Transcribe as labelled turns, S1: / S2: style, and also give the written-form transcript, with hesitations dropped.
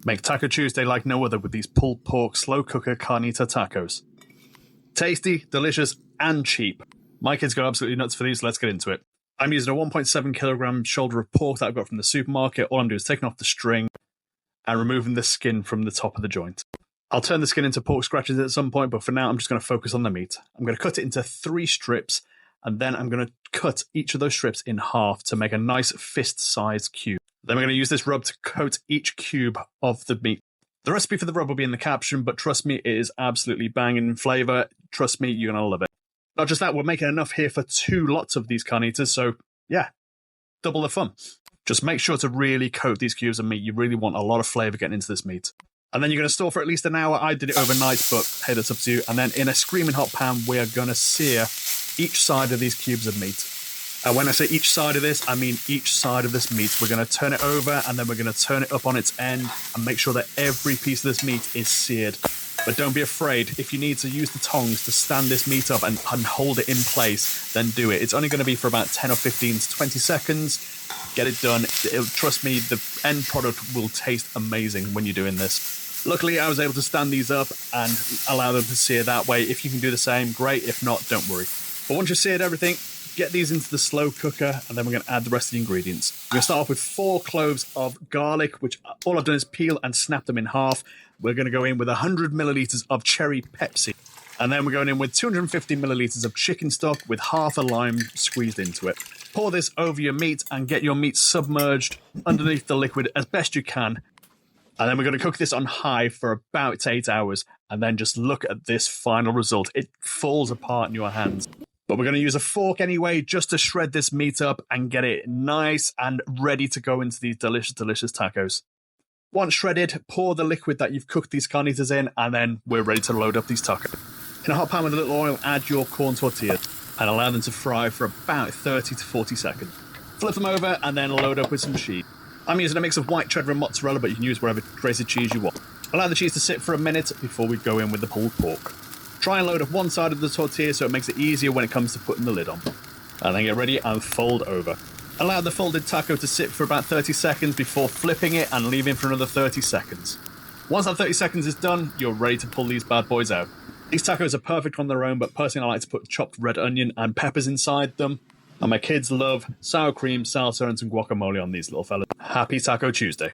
S1: Make Taco Tuesday like no other with these pulled pork slow cooker carnita tacos. Tasty, delicious, and cheap. My kids go absolutely nuts for these, so let's get into it. I'm using a 1.7 kilogram shoulder of pork that I've got from the supermarket. All I'm doing is taking off the string and removing the skin from the top of the joint. I'll turn the skin into pork scratches at some point, but for now I'm just going to focus on the meat. I'm going to cut it into 3 strips, and then I'm going to cut each of those strips in half to make a nice fist-sized cube. Then we're going to use this rub to coat each cube of the meat. The recipe for the rub will be in the caption, but trust me, it is absolutely banging in flavour. Trust me, you're going to love it. Not just that, we're making enough here for 2 lots of these carnitas, so yeah, double the fun. Just make sure to really coat these cubes of meat. You really want a lot of flavour getting into this meat. And then you're going to store for at least an hour. I did it overnight, but hey, that's up to you. And then in a screaming hot pan, we are going to sear each side of these cubes of meat. And when I say each side of this, I mean each side of this meat. We're going to turn it over, and then we're going to turn it up on its end and make sure that every piece of this meat is seared. But don't be afraid. If you need to use the tongs to stand this meat up and hold it in place, then do it. It's only going to be for about 10 or 15 to 20 seconds. Get it done. Trust me, the end product will taste amazing when you're doing this. Luckily, I was able to stand these up and allow them to sear that way. If you can do the same, great. If not, don't worry. But once you've seared everything, get these into the slow cooker, and then we're going to add the rest of the ingredients. We're going to start off with 4 cloves of garlic, which all I've done is peel and snap them in half. We're going to go in with 100 millilitres of cherry Pepsi. And then we're going in with 250 millilitres of chicken stock with half a lime squeezed into it. Pour this over your meat and get your meat submerged underneath the liquid as best you can. And then we're going to cook this on high for about 8 hours. And then just look at this final result. It falls apart in your hands. But we're going to use a fork anyway, just to shred this meat up and get it nice and ready to go into these delicious, delicious tacos. Once shredded, pour the liquid that you've cooked these carnitas in, and then we're ready to load up these tacos. In a hot pan with a little oil, add your corn tortillas and allow them to fry for about 30 to 40 seconds. Flip them over and then load up with some cheese. I'm using a mix of white cheddar and mozzarella, but you can use whatever grated cheese you want. Allow the cheese to sit for a minute before we go in with the pulled pork. Try and load up one side of the tortilla so it makes it easier when it comes to putting the lid on. And then get ready and fold over. Allow the folded taco to sit for about 30 seconds before flipping it and leaving for another 30 seconds. Once that 30 seconds is done, you're ready to pull these bad boys out. These tacos are perfect on their own, but personally I like to put chopped red onion and peppers inside them. And my kids love sour cream, salsa, and some guacamole on these little fellas. Happy Taco Tuesday.